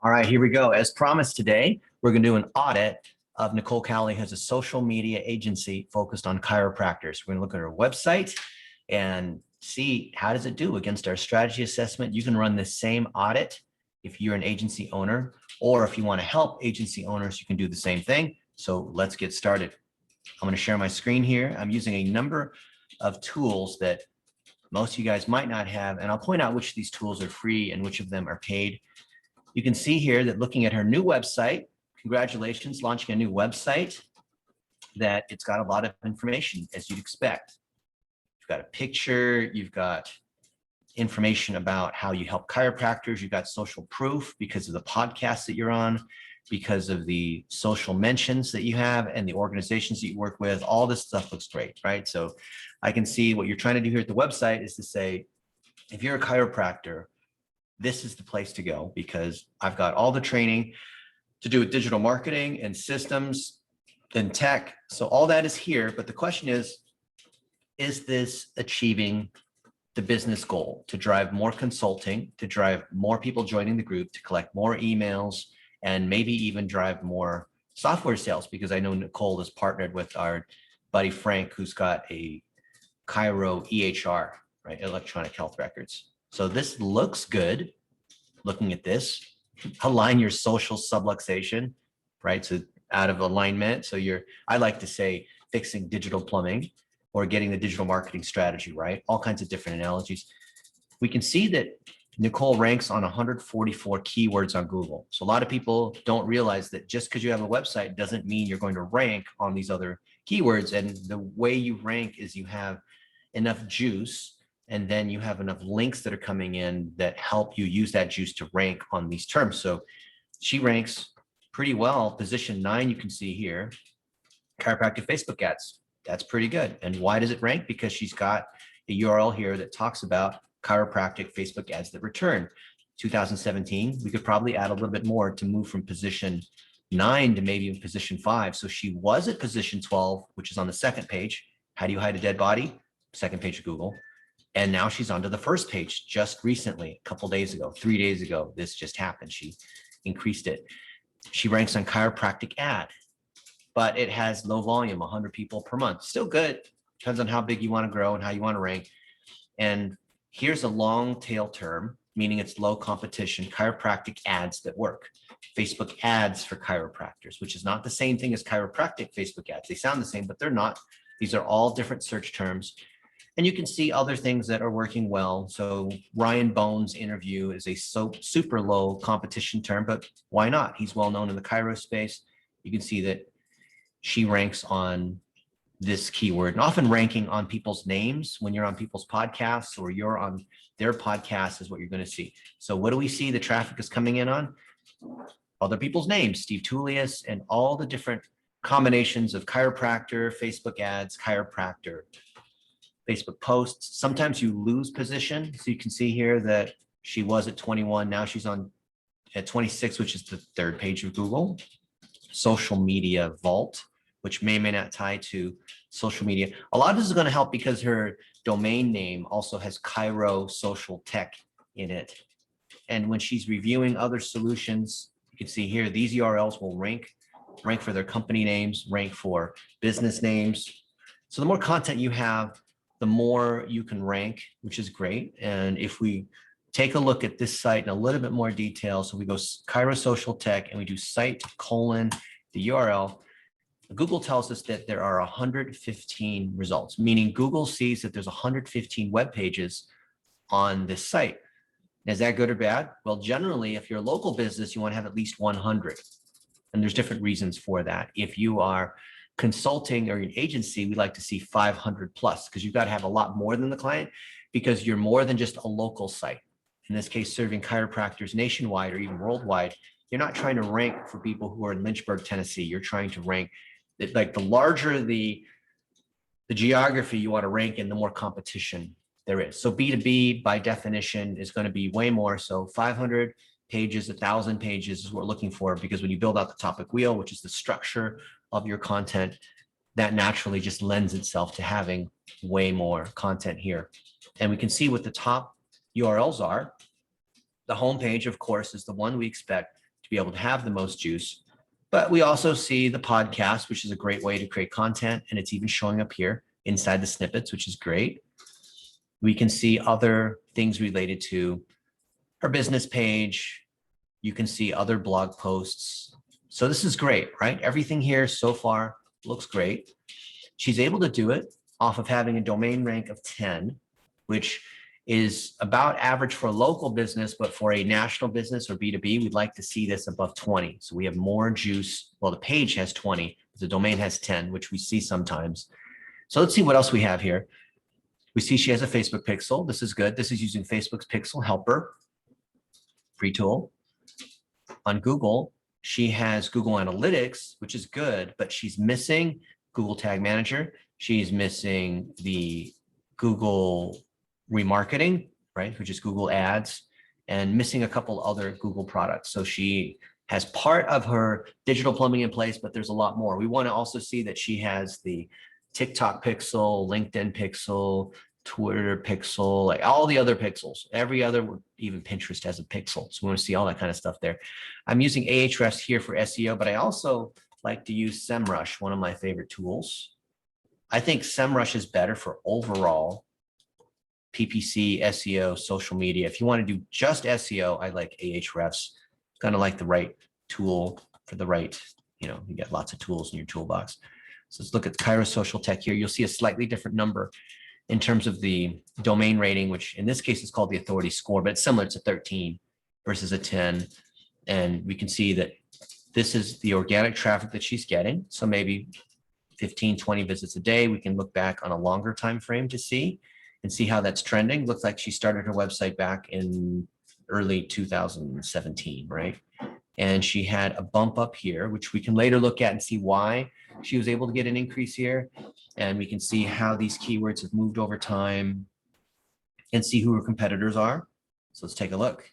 All right, here we go. As promised today, we're going to do an audit of Nicole Cowley, has a social media agency focused on chiropractors. We're going to look at her website and see how does it do against our strategy assessment. You can run the same audit if you're an agency owner, or if you want to help agency owners, you can do the same thing. So let's get started. I'm going to share my screen here. I'm using a number of tools that most of you guys might not have, and I'll point out which of these tools are free and which of them are paid. You can see here that looking at her new website, congratulations, launching a new website, that it's got a lot of information as you'd expect. You've got a picture, you've got information about how you help chiropractors, you've got social proof because of the podcast that you're on, because of the social mentions that you have and the organizations that you work with. All this stuff looks great, right? So I can see what you're trying to do here at the website is to say, if you're a chiropractor, this is the place to go because I've got all the training to do with digital marketing and systems and tech. So all that is here. But the question is this achieving the business goal to drive more consulting, to drive more people joining the group, to collect more emails, and maybe even drive more software sales? Because I know Nicole is partnered with our buddy Frank, who's got a Chiro EHR, right? Electronic health records. So this looks good. Looking at this, align your social subluxation, right? So out of alignment. So I like to say fixing digital plumbing or getting the digital marketing strategy, right? All kinds of different analogies. We can see that Nicole ranks on 144 keywords on Google. So a lot of people don't realize that just because you have a website doesn't mean you're going to rank on these other keywords. And the way you rank is you have enough juice, and then you have enough links that are coming in that help you use that juice to rank on these terms. So she ranks pretty well. Position 9, you can see here, chiropractic Facebook ads. That's pretty good. And why does it rank? Because she's got a URL here that talks about chiropractic Facebook ads that return. 2017, we could probably add a little bit more to move from position 9 to maybe even position 5. So she was at position 12, which is on the second page. How do you hide a dead body? Second page of Google. And now she's onto the first page just recently, a couple days ago, 3 days ago, this just happened. She increased it. She ranks on chiropractic ad, but it has low volume, 100 people per month. Still good. Depends on how big you want to grow and how you want to rank. And here's a long tail term, meaning it's low competition, chiropractic ads that work. Facebook ads for chiropractors, which is not the same thing as chiropractic Facebook ads. They sound the same, but they're not. These are all different search terms. And you can see other things that are working well. So Ryan Bones' interview is a super low competition term, but why not? He's well known in the chiro space. You can see that she ranks on this keyword, and often ranking on people's names when you're on people's podcasts or you're on their podcast is what you're going to see. So what do we see the traffic is coming in on? Other people's names, Steve Tullius, and all the different combinations of chiropractor, Facebook ads, chiropractor, Facebook posts. Sometimes you lose position. So you can see here that she was at 21. Now she's on at 26, which is the third page of Google. Social media vault, which may or may not tie to social media. A lot of this is going to help because her domain name also has Chiro Social Tech in it. And when she's reviewing other solutions, you can see here, these URLs will rank for their company names, rank for business names. So the more content you have, the more you can rank, which is great. And if we take a look at this site in a little bit more detail, so we go Chiro Social Tech and we do site : the URL, Google tells us that there are 115 results, meaning Google sees that there's 115 web pages on this site. Is that good or bad? Well, generally, if you're a local business, you want to have at least 100. And there's different reasons for that. If you are consulting or an agency, we like to see 500 plus, because you've got to have a lot more than the client, because you're more than just a local site. In this case, serving chiropractors nationwide or even worldwide. You're not trying to rank for people who are in Lynchburg, Tennessee. You're trying to rank, like the larger the geography you want to rank in, the more competition there is. So B2B by definition is going to be way more. So 500 pages, 1,000 pages is what we're looking for, because when you build out the topic wheel, which is the structure of your content, that naturally just lends itself to having way more content here. And we can see what the top URLs are. The homepage, of course, is the one we expect to be able to have the most juice. But we also see the podcast, which is a great way to create content. And it's even showing up here inside the snippets, which is great. We can see other things related to her business page. You can see other blog posts. So this is great, right? Everything here so far looks great. She's able to do it off of having a domain rank of 10, which is about average for a local business, but for a national business or B2B, we'd like to see this above 20. So we have more juice. Well, the page has 20, the domain has 10, which we see sometimes. So let's see what else we have here. We see she has a Facebook pixel. This is good. This is using Facebook's Pixel Helper, free tool. On Google, she has Google Analytics, which is good, but she's missing Google Tag Manager. She's missing the Google remarketing, right, which is Google Ads, and missing a couple other Google products. So she has part of her digital plumbing in place, but there's a lot more. We want to also see that she has the TikTok pixel, LinkedIn pixel, Twitter pixel, like all the other pixels, every other, even Pinterest has a pixel. So we want to see all that kind of stuff there. I'm using Ahrefs here for SEO, but I also like to use SEMrush, one of my favorite tools. I think SEMrush is better for overall PPC, SEO, social media. If you want to do just SEO, I like Ahrefs. Kind of like the right tool for the right, you get lots of tools in your toolbox. So let's look at Kairos Social Tech here. You'll see a slightly different number in terms of the domain rating, which in this case is called the authority score, but it's similar to 13 versus a 10. And we can see that this is the organic traffic that she's getting. So maybe 15, 20 visits a day. We can look back on a longer time frame to see and see how that's trending. Looks like she started her website back in early 2017, right? And she had a bump up here, which we can later look at and see why she was able to get an increase here. And we can see how these keywords have moved over time and see who her competitors are. So let's take a look.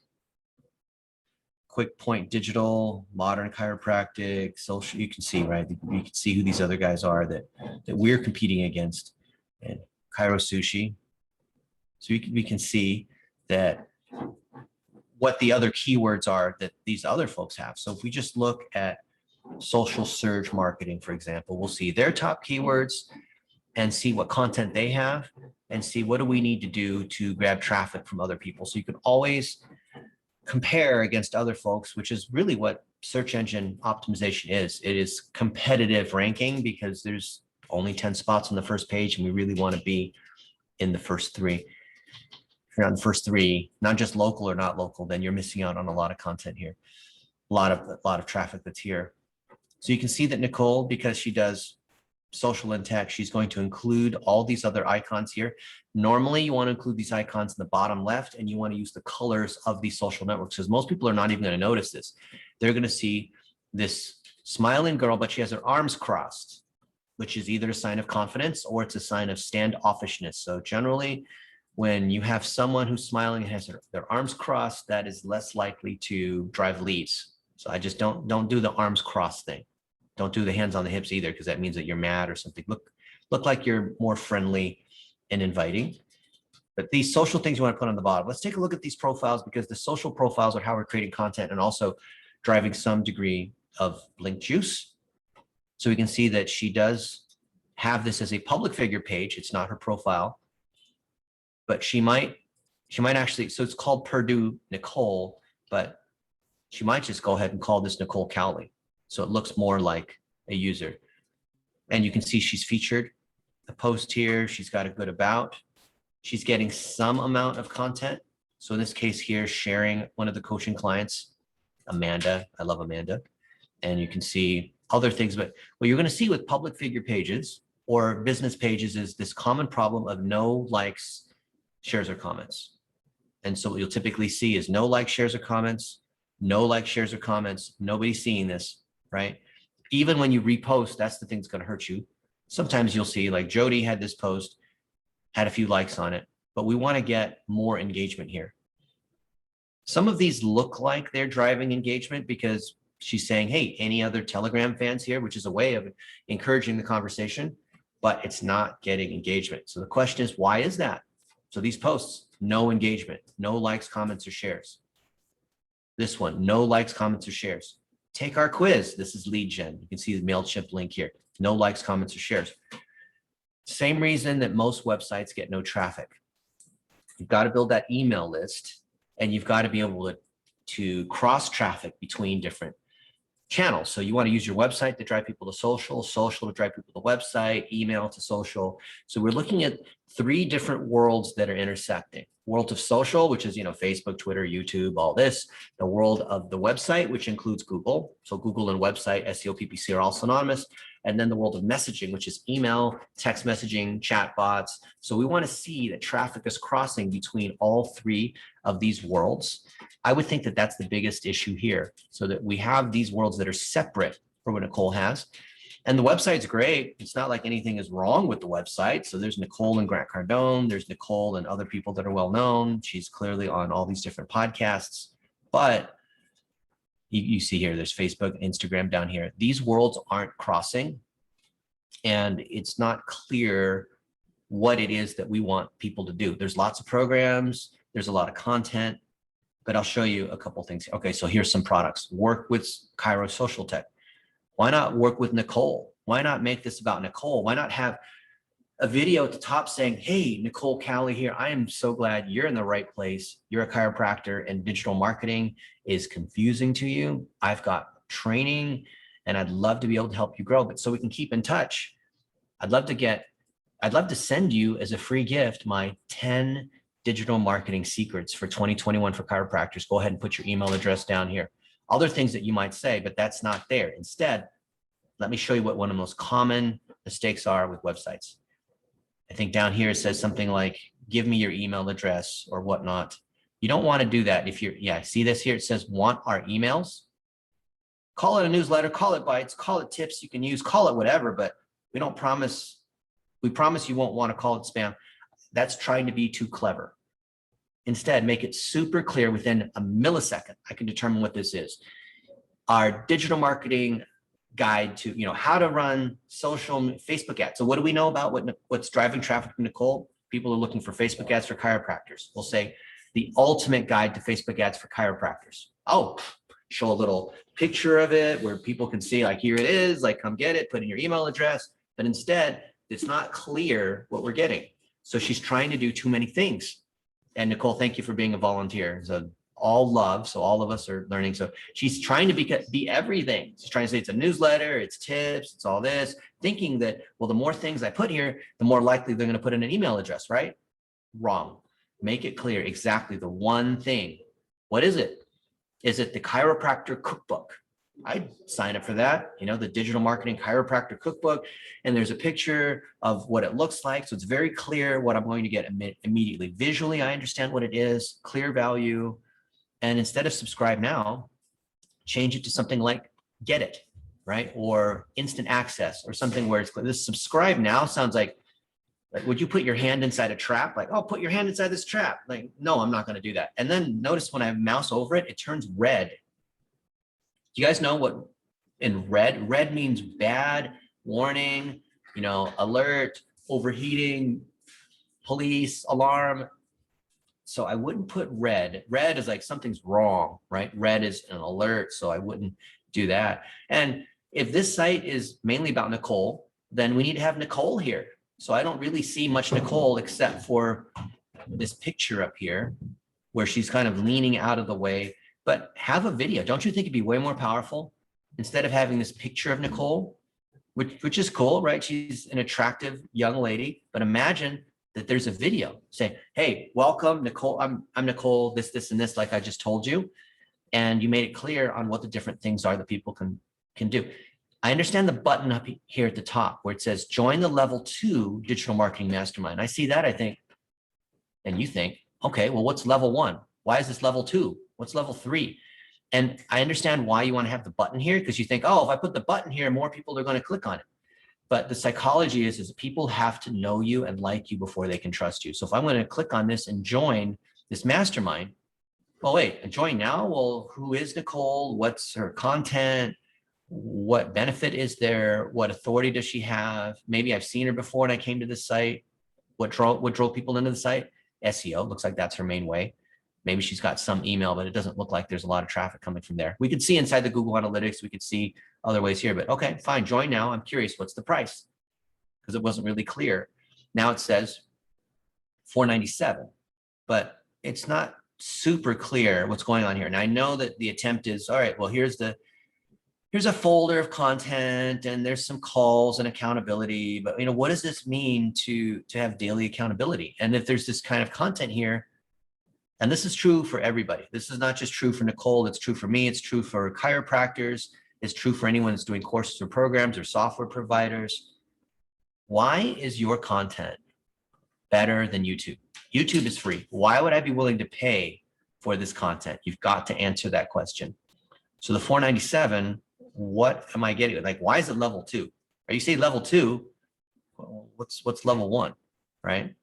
Quick Point Digital, Modern Chiropractic, Social, you can see, right? You can see who these other guys are that we're competing against. And Cairo Sushi. So we can see that what the other keywords are that these other folks have. So if we just look at social surge marketing, for example, we'll see their top keywords and see what content they have and see what do we need to do to grab traffic from other people. So you can always compare against other folks, which is really what search engine optimization is. It is competitive ranking because there's only 10 spots on the first page and we really want to be in the first three. If you're on the first three, not just local or not local, then you're missing out on a lot of content here, a lot of traffic that's here. So you can see that Nicole, because she does social and tech, she's going to include all these other icons here. Normally, you want to include these icons in the bottom left, and you want to use the colors of these social networks because most people are not even going to notice this. They're going to see this smiling girl, but she has her arms crossed, which is either a sign of confidence or it's a sign of standoffishness. So generally, when you have someone who's smiling and has their arms crossed, that is less likely to drive leads. So I just don't do the arms crossed thing. Don't do the hands on the hips either, because that means that you're mad or something. Look like you're more friendly and inviting. But these social things you want to put on the bottom. Let's take a look at these profiles because the social profiles are how we're creating content and also driving some degree of link juice. So we can see that she does have this as a public figure page. It's not her profile. But she might actually, so it's called Purdue Nicole, but she might just go ahead and call this Nicole Cowley. So it looks more like a user. And you can see she's featured a post here. She's got a good about. She's getting some amount of content. So in this case here, sharing one of the coaching clients, Amanda. I love Amanda. And you can see other things. But what you're going to see with public figure pages or business pages is this common problem of no likes, shares, or comments. And so what you'll typically see is no likes, shares, or comments, no likes, shares, or comments. Nobody's seeing this, right? Even when you repost, that's the thing that's going to hurt you. Sometimes you'll see like Jody had this post, had a few likes on it, but we want to get more engagement here. Some of these look like they're driving engagement because she's saying, hey, any other Telegram fans here, which is a way of encouraging the conversation, but it's not getting engagement. So the question is, why is that? So these posts, no engagement, no likes, comments, or shares. This one, no likes, comments, or shares. Take our quiz. This is lead gen. You can see the MailChimp link here. No likes, comments, or shares. Same reason that most websites get no traffic. You've got to build that email list, and you've got to be able to cross traffic between different channels. So you want to use your website to drive people to social, social to drive people to website, email to social. So we're looking at 3 different worlds that are intersecting. World of social, which is, Facebook, Twitter, YouTube, all this. The world of the website, which includes Google. So Google and website, SEO, PPC are all synonymous. And then the world of messaging, which is email, text messaging, chat bots. So we want to see that traffic is crossing between all 3 of these worlds. I would think that that's the biggest issue here, so that we have these worlds that are separate from what Nicole has. And the website's great. It's not like anything is wrong with the website. So there's Nicole and Grant Cardone. There's Nicole and other people that are well known. She's clearly on all these different podcasts. But you see here, there's Facebook, Instagram down here. These worlds aren't crossing. And it's not clear what it is that we want people to do. There's lots of programs. There's a lot of content. But I'll show you a couple things. Okay, so here's some products. Work with Cairo Social Tech. Why not work with Nicole? Why not make this about Nicole? Why not have a video at the top saying, hey, Nicole Cowley here. I am so glad you're in the right place. You're a chiropractor and digital marketing is confusing to you. I've got training and I'd love to be able to help you grow. But so we can keep in touch, I'd love to send you as a free gift my 10 digital marketing secrets for 2021 for chiropractors. Go ahead and put your email address down here. Other things that you might say, but that's not there. Instead, let me show you what one of the most common mistakes are with websites. I think down here it says something like, give me your email address or whatnot. You don't want to do that. If you're, see this here, it says want our emails. Call it a newsletter, call it bites, call it tips you can use, call it whatever, but we promise you won't want to call it spam. That's trying to be too clever. Instead, make it super clear within a millisecond. I can determine what this is. Our digital marketing guide to, how to run social Facebook ads. So what do we know about what's driving traffic from Nicole? People are looking for Facebook ads for chiropractors. We'll say the ultimate guide to Facebook ads for chiropractors. Oh, show a little picture of it where people can see, like, here it is, like, come get it, put in your email address. But instead, it's not clear what we're getting. So she's trying to do too many things. And Nicole, thank you for being a volunteer. So all love. So all of us are learning. So she's trying to be everything. She's trying to say it's a newsletter, it's tips, it's all this, thinking that, well, the more things I put here, the more likely they're going to put in an email address, right? Wrong. Make it clear exactly the one thing. What is it? Is it the chiropractor cookbook? I'd sign up for that, the digital marketing chiropractor cookbook. And there's a picture of what it looks like. So it's very clear what I'm going to get immediately. Visually, I understand what it is, clear value. And instead of subscribe now, change it to something like get it, right? Or instant access or something where it's clear. This subscribe now sounds like, would you put your hand inside a trap? Like, oh, put your hand inside this trap. Like, no, I'm not going to do that. And then notice when I mouse over it, it turns red. Do you guys know what in red? Red means bad, warning, alert, overheating, police, alarm. So I wouldn't put red. Red is like something's wrong, right? Red is an alert, so I wouldn't do that. And if this site is mainly about Nicole, then we need to have Nicole here. So I don't really see much Nicole except for this picture up here where she's kind of leaning out of the way. But have a video. Don't you think it'd be way more powerful instead of having this picture of Nicole, which is cool, right? She's an attractive young lady, but imagine that there's a video saying, hey, welcome, Nicole. I'm Nicole, this, and this, like I just told you. And you made it clear on what the different things are that people can do. I understand the button up here at the top where it says join the level 2 digital marketing mastermind. I see that, I think, and you think, okay, well, what's level 1? Why is this level 2? What's level 3? And I understand why you want to have the button here, because you think, oh, if I put the button here, more people are going to click on it. But the psychology is that people have to know you and like you before they can trust you. So if I'm going to click on this and join this mastermind, well, wait, join now? Well, who is Nicole? What's her content? What benefit is there? What authority does she have? Maybe I've seen her before and I came to this site. What drove people into the site? SEO, looks like that's her main way. Maybe she's got some email, but it doesn't look like there's a lot of traffic coming from there. We could see inside the Google Analytics, we could see other ways here, but okay, fine, join now. I'm curious, what's the price? Because it wasn't really clear. Now it says $497, but it's not super clear what's going on here. And I know that the attempt is, all right, well, here's a folder of content and there's some calls and accountability, but what does this mean to have daily accountability? And if there's this kind of content here, and this is true for everybody, this is not just true for Nicole, it's true for me, it's true for chiropractors, it's true for anyone that's doing courses or programs or software providers. Why is your content better than YouTube? YouTube is free. Why would I be willing to pay for this content? You've got to answer that question. So the $497, what am I getting? Like, why is it level 2? Or you say level 2, well, what's level 1, right?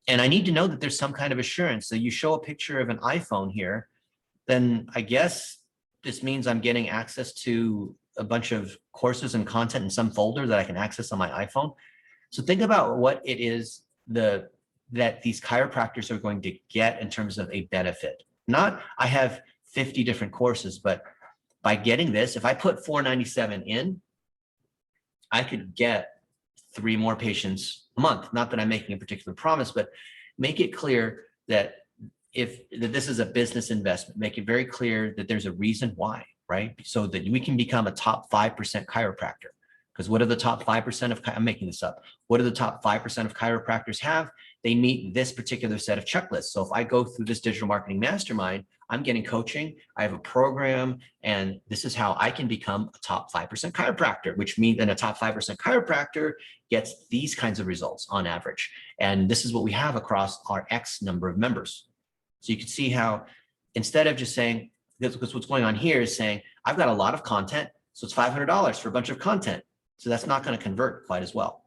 And I need to know that there's some kind of assurance. So you show a picture of an iPhone here, then I guess this means I'm getting access to a bunch of courses and content in some folder that I can access on my iPhone. So think about what it is that these chiropractors are going to get in terms of a benefit. Not I have 50 different courses, but by getting this, if I put $497 in, I could get 3 more patients a month. Not that I'm making a particular promise, but make it clear that that this is a business investment. Make it very clear that there's a reason why, right? So that we can become a top 5% chiropractor. Because what are the top 5% of, I'm making this up. What do the top 5% of chiropractors have? They meet this particular set of checklists. So if I go through this digital marketing mastermind, I'm getting coaching, I have a program, and this is how I can become a top 5% chiropractor, which means that a top 5% chiropractor gets these kinds of results on average. And this is what we have across our X number of members. So you can see how instead of just saying, because what's going on here is saying, I've got a lot of content, so it's $500 for a bunch of content. So that's not going to convert quite as well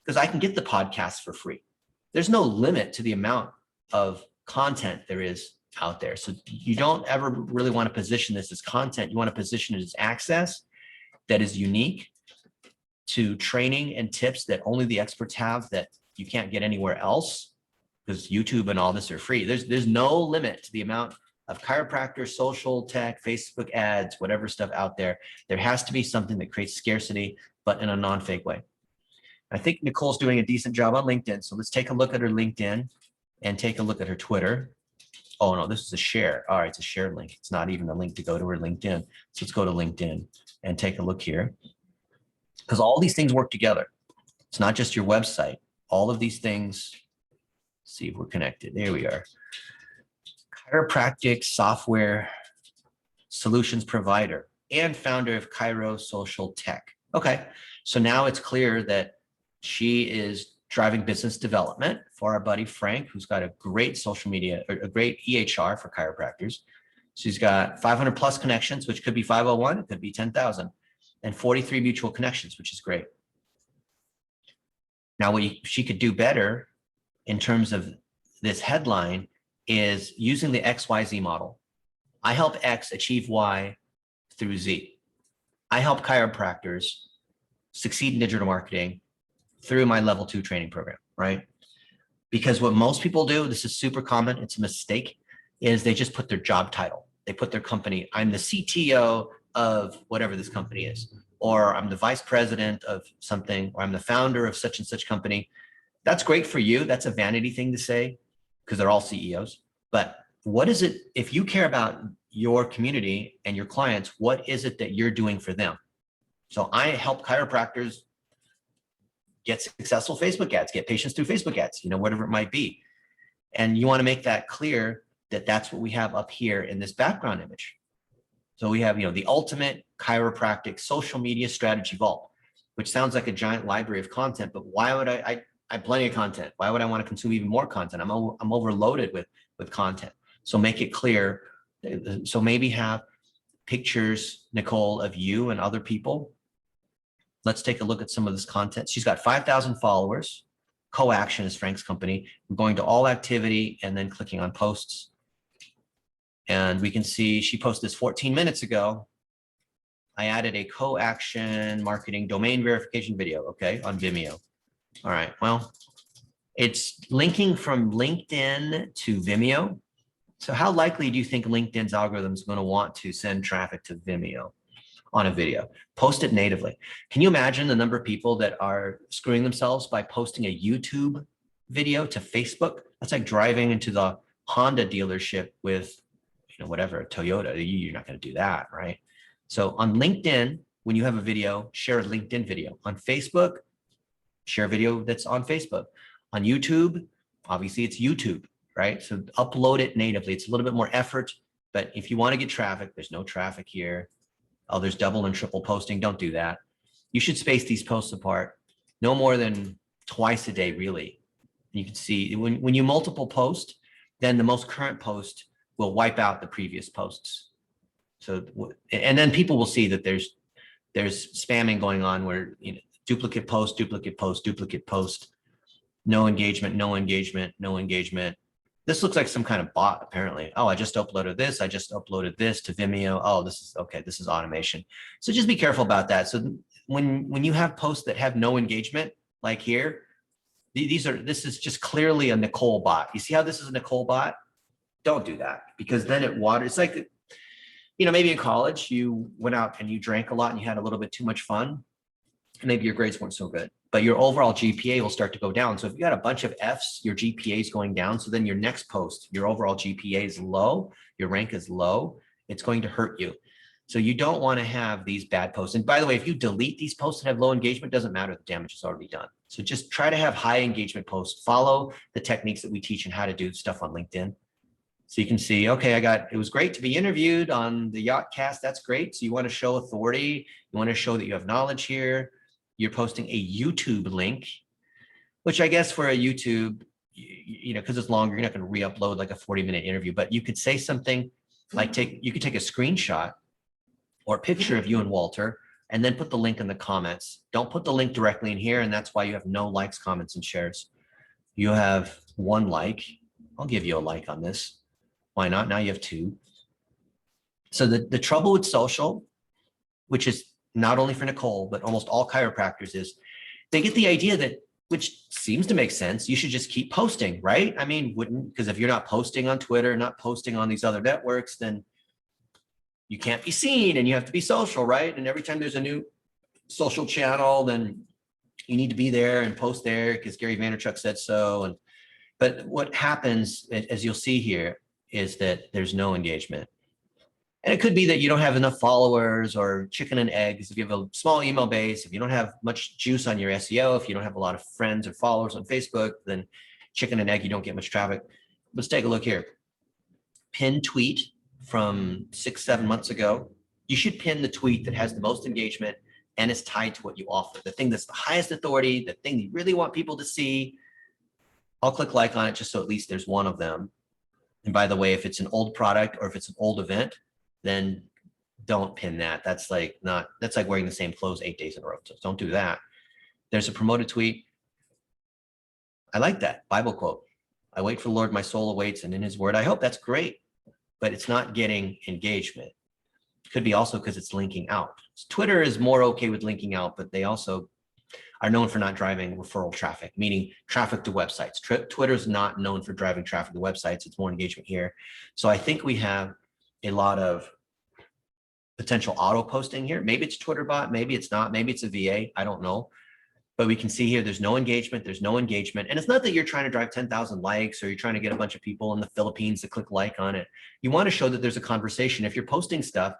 because I can get the podcast for free. There's no limit to the amount of content there is out there. So you don't ever really want to position this as content. You want to position it as access that is unique to training and tips that only the experts have that you can't get anywhere else because YouTube and all this are free. There's no limit to the amount of chiropractor, social tech, Facebook ads, whatever stuff out there. There has to be something that creates scarcity, but in a non-fake way. I think Nicole's doing a decent job on LinkedIn. So let's take a look at her LinkedIn and take a look at her Twitter. Oh no, this is a share. All right, it's a share link. It's not even a link to go to her LinkedIn. So let's go to LinkedIn and take a look here. Because all these things work together. It's not just your website. All of these things, let's see if we're connected. There we are. Chiropractic software solutions provider and founder of Chiro Social Tech. Okay, so now it's clear that she is driving business development for our buddy Frank, who's got a great social media, or a great EHR for chiropractors. She's got 500 plus connections, which could be 501, it could be 10,000, and 43 mutual connections, which is great. Now, what she could do better in terms of this headline is using the XYZ model. I help X achieve Y through Z. I help chiropractors succeed in digital marketing through my level 2 training program, right? Because what most people do, this is super common, it's a mistake, is they just put their job title. They put their company, I'm the CTO of whatever this company is, or I'm the vice president of something, or I'm the founder of such and such company. That's great for you. That's a vanity thing to say because they're all CEOs. But what is it, if you care about your community and your clients, what is it that you're doing for them? So I help chiropractors get successful Facebook ads, get patients through Facebook ads, whatever it might be. And you want to make that clear that that's what we have up here in this background image. So we have, the ultimate chiropractic social media strategy vault, which sounds like a giant library of content, but why would I have plenty of content. Why would I want to consume even more content? I'm overloaded with content. So make it clear. So maybe have pictures, Nicole, of you and other people. Let's take a look at some of this content. She's got 5,000 followers. Coaction is Frank's company. I'm going to all activity and then clicking on posts. And we can see she posted this 14 minutes ago. I added a Coaction marketing domain verification video, okay, on Vimeo. All right, well, it's linking from LinkedIn to Vimeo. So how likely do you think LinkedIn's algorithm is going to want to send traffic to Vimeo on a video? Post it natively. Can you imagine the number of people that are screwing themselves by posting a YouTube video to Facebook? That's like driving into the Honda dealership with, whatever, Toyota. You're not going to do that, right? So on LinkedIn, when you have a video, share a LinkedIn video. On Facebook, share a video that's on Facebook. On YouTube, obviously it's YouTube, right? So upload it natively. It's a little bit more effort, but if you want to get traffic, there's no traffic here. Oh, there's double and triple posting. Don't do that. You should space these posts apart, no more than twice a day, really. You can see when you multiple post, then the most current post will wipe out the previous posts. So, and then people will see that there's spamming going on where, duplicate post, duplicate post, duplicate post, no engagement, no engagement, no engagement. This looks like some kind of bot, apparently. Oh, I just uploaded this. I just uploaded this to Vimeo. Oh, this is okay. This is automation. So just be careful about that. So when you have posts that have no engagement, like here, this is just clearly a Nicole bot. You see how this is a Nicole bot? Don't do that, because then it's like, maybe in college you went out and you drank a lot and you had a little bit too much fun. Maybe your grades weren't so good, but your overall GPA will start to go down. So if you got a bunch of Fs, your GPA is going down. So then your next post, your overall GPA is low, your rank is low, it's going to hurt you. So you don't want to have these bad posts. And by the way, if you delete these posts that have low engagement, doesn't matter, the damage is already done. So just try to have high engagement posts. Follow the techniques that we teach and how to do stuff on LinkedIn. So you can see, okay, it was great to be interviewed on the Yachtcast. That's great. So you want to show authority. You want to show that you have knowledge here. You're posting a YouTube link, which I guess for a YouTube, because it's longer, you're not going to re-upload like a 40-minute interview, but you could say something like you could take a screenshot or a picture of you and Walter, and then put the link in the comments. Don't put the link directly in here, and that's why you have no likes, comments, and shares. You have 1 like. I'll give you a like on this. Why not? Now you have 2. So the trouble with social, which is not only for Nicole, but almost all chiropractors, is they get the idea that, which seems to make sense, you should just keep posting, right? I mean, because if you're not posting on Twitter, not posting on these other networks, then you can't be seen and you have to be social, right? And every time there's a new social channel, then you need to be there and post there because Gary Vaynerchuk said so. But what happens, as you'll see here, is that there's no engagement. And it could be that you don't have enough followers or chicken and eggs. If you have a small email base, if you don't have much juice on your SEO, if you don't have a lot of friends or followers on Facebook, then chicken and egg, you don't get much traffic. Let's take a look here. Pinned tweet from 6-7 months ago. You should pin the tweet that has the most engagement and is tied to what you offer, the thing that's the highest authority, the thing you really want people to see. I'll click like on it just so at least there's one of them. And by the way, if it's an old product or if it's an old event, then don't pin that. That's like wearing the same clothes 8 days in a row. So don't do that. There's a promoted tweet. I like that Bible quote. I wait for the Lord, my soul awaits, and in his word, I hope. That's great, but it's not getting engagement. It could be also because it's linking out. Twitter is more okay with linking out, but they also are known for not driving referral traffic, meaning traffic to websites. Twitter's not known for driving traffic to websites. It's more engagement here. So I think we have a lot of potential auto posting here. Maybe it's Twitter bot, maybe it's not, maybe it's a VA, I don't know. But we can see here, there's no engagement, there's no engagement. And it's not that you're trying to drive 10,000 likes or you're trying to get a bunch of people in the Philippines to click like on it. You want to show that there's a conversation. If you're posting stuff,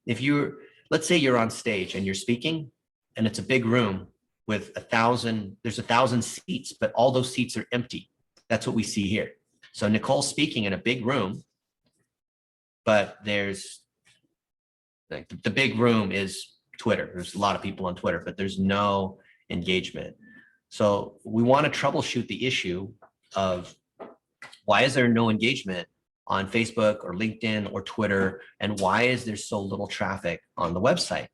let's say you're on stage and you're speaking and it's a big room with there's 1,000 seats, but all those seats are empty. That's what we see here. So Nicole's speaking in a big room, but there's like the big room is Twitter. There's a lot of people on Twitter, but there's no engagement. So we want to troubleshoot the issue of why is there no engagement on Facebook or LinkedIn or Twitter, and why is there so little traffic on the website?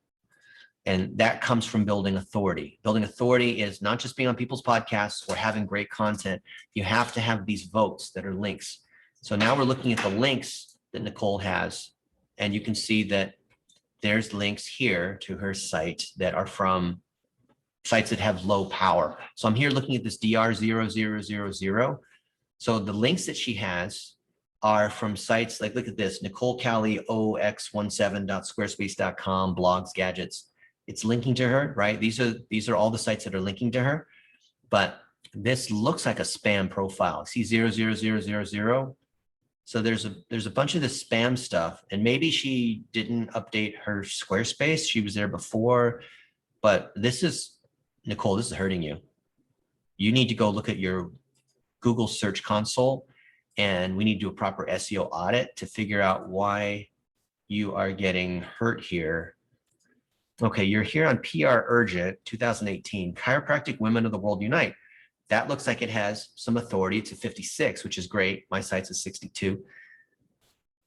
And that comes from building authority. Building authority is not just being on people's podcasts or having great content. You have to have these votes that are links. So now we're looking at the links that Nicole has, and you can see that there's links here to her site that are from sites that have low power. So I'm here looking at this DR0000. So the links that she has are from sites like, look at this, Nicole Cali ox17.squarespace.com, blogs, gadgets. It's linking to her, right? These are all the sites that are linking to her. But this looks like a spam profile. See 00000. So there's a bunch of this spam stuff, and maybe she didn't update her Squarespace. She was there before, but this is, Nicole, this is hurting you. You need to go look at your Google Search Console, and we need to do a proper SEO audit to figure out why you are getting hurt here. Okay, you're here on PR Urgent 2018, Chiropractic Women of the World Unite. That looks like it has some authority. It's a 56, which is great. My site's a 62.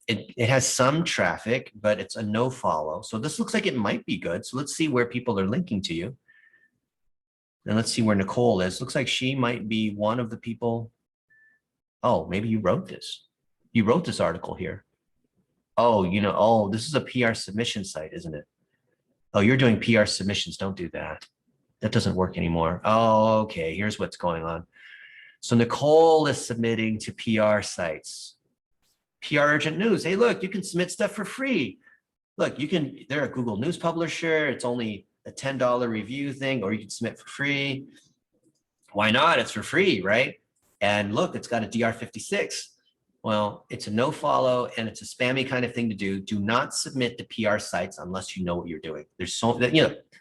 It has some traffic, but it's a no follow. So this looks like it might be good. So let's see where people are linking to you. And let's see where Nicole is. Looks like she might be one of the people. Oh, maybe you wrote this. You wrote this article here. Oh, oh, this is a PR submission site, isn't it? Oh, you're doing PR submissions. Don't do that. That doesn't work anymore. Oh, okay. Here's what's going on. So Nicole is submitting to PR sites. PR Urgent News. Hey, look, you can submit stuff for free. Look, they're a Google News publisher. It's only a $10 review thing, or you can submit for free. Why not? It's for free, right? And look, it's got a DR56. Well, it's a no follow, and it's a spammy kind of thing to do. Do not submit to PR sites unless you know what you're doing. There's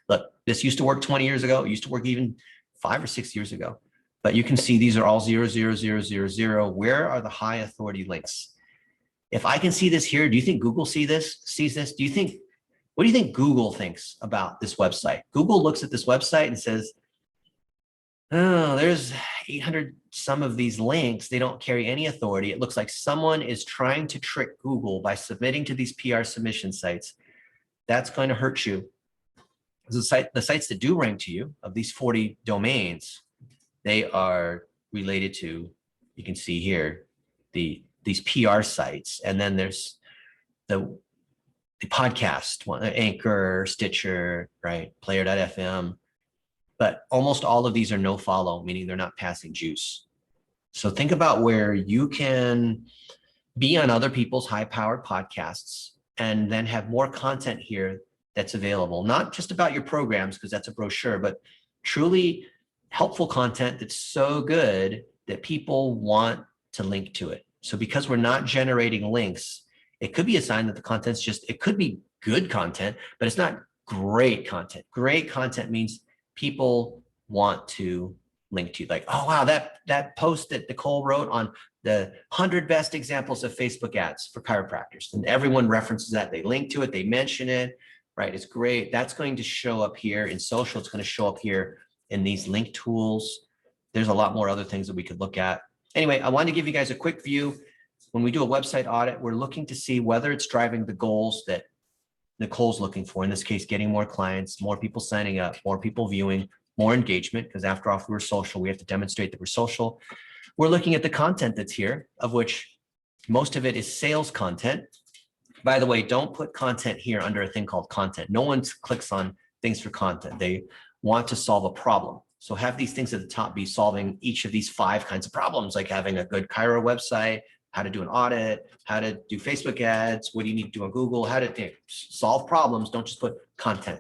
look, this used to work 20 years ago. It used to work even 5 or 6 years ago. But you can see these are all 00000. Where are the high authority links? If I can see this here, do you think Google sees this? What do you think Google thinks about this website? Google looks at this website and says, oh, there's 800 some of these links. They don't carry any authority. It looks like someone is trying to trick Google by submitting to these PR submission sites. That's going to hurt you. The sites that do rank to you, of these 40 domains, they are related to, you can see here, these PR sites. And then there's the podcast one, Anchor, Stitcher, right? Player.fm. But almost all of these are no follow, meaning they're not passing juice. So think about where you can be on other people's high-powered podcasts and then have more content here that's available, not just about your programs, because that's a brochure, but truly helpful content that's so good that people want to link to it. So because we're not generating links, it could be a sign that the content's it could be good content, but it's not great content. Great content means people want to link to you. Like, oh, wow, that post that Nicole wrote on the 100 best examples of Facebook ads for chiropractors. And everyone references that. They link to it. They mention it, right? It's great. That's going to show up here in social. It's going to show up here in these link tools. There's a lot more other things that we could look at. Anyway, I wanted to give you guys a quick view. When we do a website audit, we're looking to see whether it's driving the goals that Nicole's looking for, in this case, getting more clients, more people signing up, more people viewing, more engagement, because after all, if we're social, we have to demonstrate that we're social. We're looking at the content that's here, of which most of it is sales content. By the way, don't put content here under a thing called content. No one clicks on things for content. They want to solve a problem. So have these things at the top be solving each of these 5 kinds of problems, like having a good Chiro website, how to do an audit, how to do Facebook ads, what do you need to do on Google, how to solve problems. Don't just put content,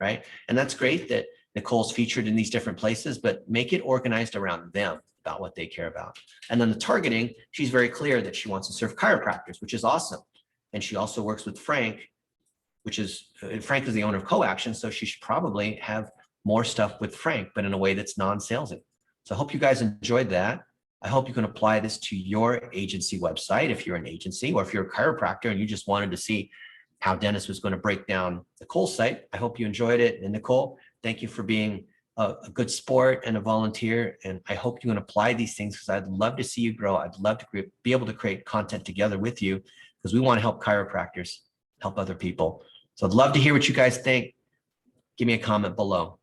right? And that's great that Nicole's featured in these different places, but make it organized around them, about what they care about. And then the targeting, she's very clear that she wants to serve chiropractors, which is awesome. And she also works with Frank, which is, Frank is the owner of CoAction, so she should probably have more stuff with Frank, but in a way that's non-salesy. So I hope you guys enjoyed that. I hope you can apply this to your agency website if you're an agency, or if you're a chiropractor and you just wanted to see how Dennis was going to break down Nicole's site. I hope you enjoyed it. And Nicole, thank you for being a good sport and a volunteer. And I hope you can apply these things, because I'd love to see you grow. I'd love to be able to create content together with you, because we want to help chiropractors help other people. So I'd love to hear what you guys think. Give me a comment below.